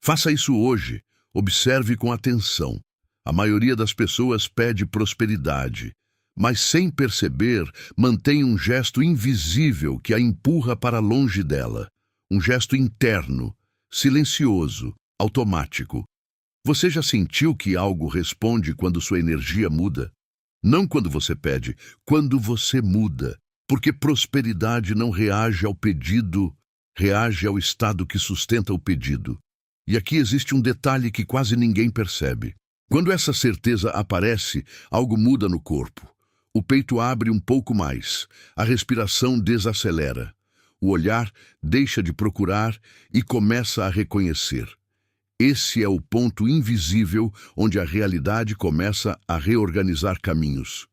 Faça isso hoje. Observe com atenção. A maioria das pessoas pede prosperidade, mas sem perceber, mantém um gesto invisível que a empurra para longe dela. Um gesto interno, silencioso, automático. Você já sentiu que algo responde quando sua energia muda? Não quando você pede, quando você muda. Porque prosperidade não reage ao pedido, reage ao estado que sustenta o pedido. E aqui existe um detalhe que quase ninguém percebe. Quando essa certeza aparece, algo muda no corpo. O peito abre um pouco mais, a respiração desacelera. O olhar deixa de procurar e começa a reconhecer. Esse é o ponto invisível onde a realidade começa a reorganizar caminhos.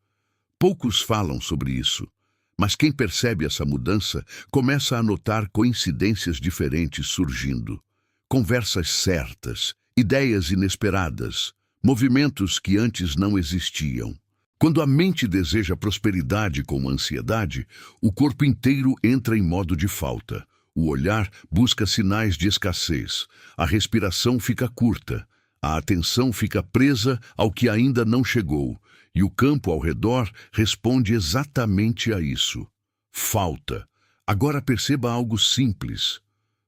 Poucos falam sobre isso, mas quem percebe essa mudança começa a notar coincidências diferentes surgindo. Conversas certas, ideias inesperadas, movimentos que antes não existiam. Quando a mente deseja prosperidade com ansiedade, o corpo inteiro entra em modo de falta. O olhar busca sinais de escassez, a respiração fica curta, a atenção fica presa ao que ainda não chegou, e o campo ao redor responde exatamente a isso. Falta. Agora perceba algo simples,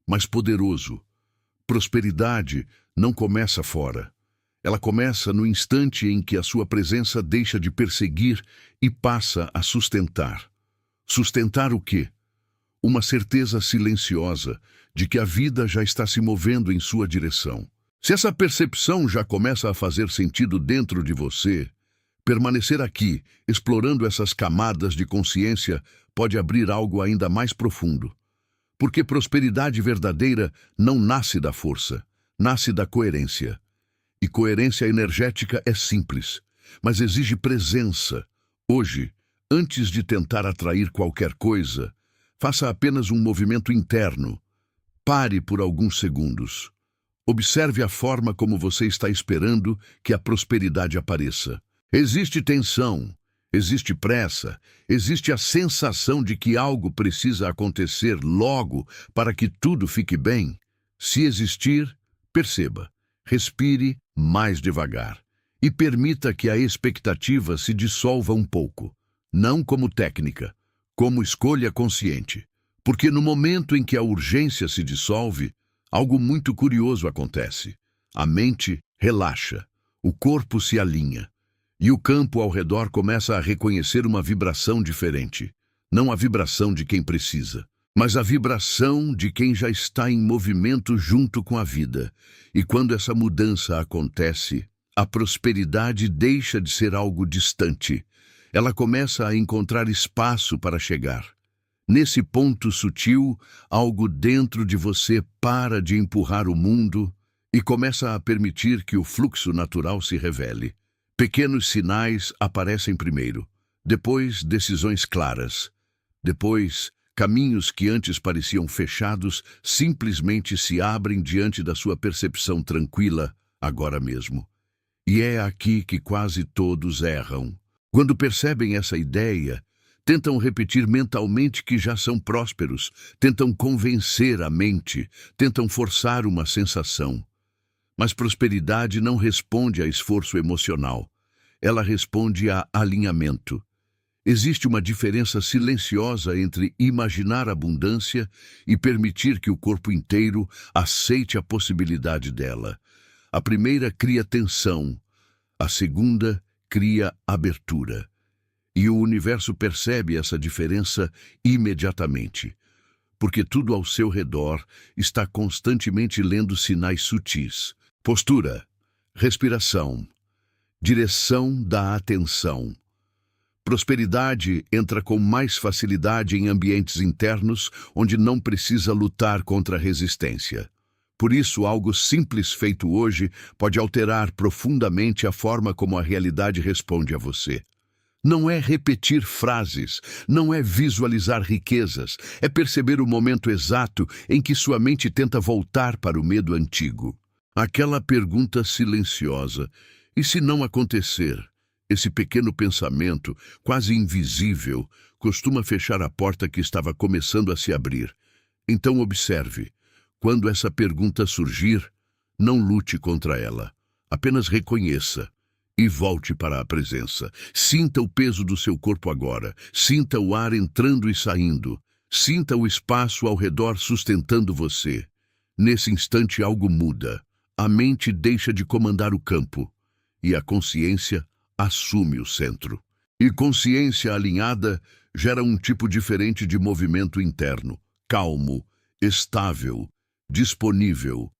mas poderoso. Prosperidade não começa fora. Ela começa no instante em que a sua presença deixa de perseguir e passa a sustentar. Sustentar o quê? Uma certeza silenciosa de que a vida já está se movendo em sua direção. Se essa percepção já começa a fazer sentido dentro de você, permanecer aqui, explorando essas camadas de consciência, pode abrir algo ainda mais profundo. Porque prosperidade verdadeira não nasce da força, nasce da coerência. E coerência energética é simples, mas exige presença. Hoje, antes de tentar atrair qualquer coisa, faça apenas um movimento interno. Pare por alguns segundos. Observe a forma como você está esperando que a prosperidade apareça. Existe tensão, existe pressa, existe a sensação de que algo precisa acontecer logo para que tudo fique bem. Se existir, perceba. Respire mais devagar e permita que a expectativa se dissolva um pouco, não como técnica, como escolha consciente. Porque no momento em que a urgência se dissolve, algo muito curioso acontece. A mente relaxa, o corpo se alinha e o campo ao redor começa a reconhecer uma vibração diferente. Não a vibração de quem precisa, mas a vibração de quem já está em movimento junto com a vida. E quando essa mudança acontece, a prosperidade deixa de ser algo distante. Ela começa a encontrar espaço para chegar. Nesse ponto sutil, algo dentro de você para de empurrar o mundo e começa a permitir que o fluxo natural se revele. Pequenos sinais aparecem primeiro, depois decisões claras, depois caminhos que antes pareciam fechados simplesmente se abrem diante da sua percepção tranquila, agora mesmo. E é aqui que quase todos erram. Quando percebem essa ideia, tentam repetir mentalmente que já são prósperos, tentam convencer a mente, tentam forçar uma sensação. Mas prosperidade não responde a esforço emocional, ela responde a alinhamento. Existe uma diferença silenciosa entre imaginar abundância e permitir que o corpo inteiro aceite a possibilidade dela. A primeira cria tensão, a segunda cria abertura. E o universo percebe essa diferença imediatamente, porque tudo ao seu redor está constantemente lendo sinais sutis. Postura, respiração, direção da atenção. Prosperidade entra com mais facilidade em ambientes internos onde não precisa lutar contra a resistência. Por isso, algo simples feito hoje pode alterar profundamente a forma como a realidade responde a você. Não é repetir frases, não é visualizar riquezas, é perceber o momento exato em que sua mente tenta voltar para o medo antigo. Aquela pergunta silenciosa, e se não acontecer? Esse pequeno pensamento, quase invisível, costuma fechar a porta que estava começando a se abrir. Então observe, quando essa pergunta surgir, Não lute contra ela. Apenas reconheça e volte para a presença. Sinta o peso do seu corpo agora. Sinta o ar entrando e saindo. Sinta o espaço ao redor sustentando você. Nesse instante algo muda. A mente deixa de comandar o campo e a consciência assume o centro. E consciência alinhada gera um tipo diferente de movimento interno, calmo, estável, disponível.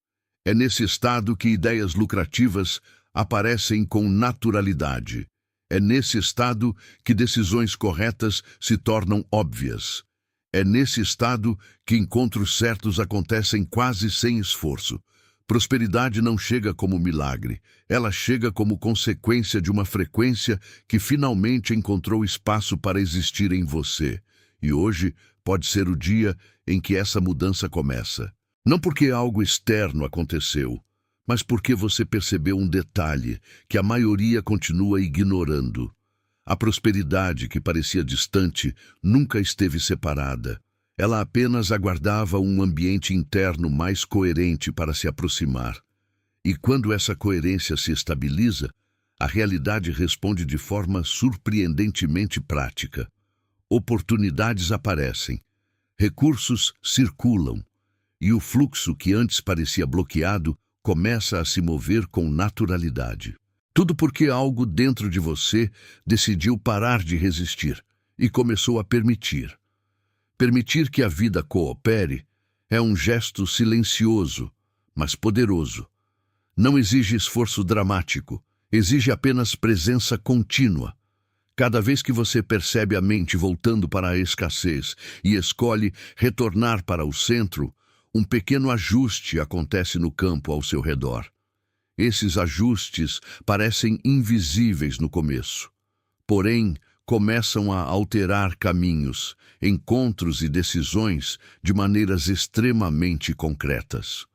É nesse estado que ideias lucrativas aparecem com naturalidade. É nesse estado que decisões corretas se tornam óbvias. É nesse estado que encontros certos acontecem quase sem esforço. Prosperidade não chega como milagre, ela chega como consequência de uma frequência que finalmente encontrou espaço para existir em você. E hoje pode ser o dia em que essa mudança começa. Não porque algo externo aconteceu, mas porque você percebeu um detalhe que a maioria continua ignorando. A prosperidade que parecia distante nunca esteve separada. Ela apenas aguardava um ambiente interno mais coerente para se aproximar. E quando essa coerência se estabiliza, a realidade responde de forma surpreendentemente prática. Oportunidades aparecem, recursos circulam, e o fluxo que antes parecia bloqueado começa a se mover com naturalidade. Tudo porque algo dentro de você decidiu parar de resistir e começou a permitir. Permitir que a vida coopere é um gesto silencioso, mas poderoso. Não exige esforço dramático, exige apenas presença contínua. Cada vez que você percebe a mente voltando para a escassez e escolhe retornar para o centro, um pequeno ajuste acontece no campo ao seu redor. Esses ajustes parecem invisíveis no começo, porém, começam a alterar caminhos, encontros e decisões de maneiras extremamente concretas.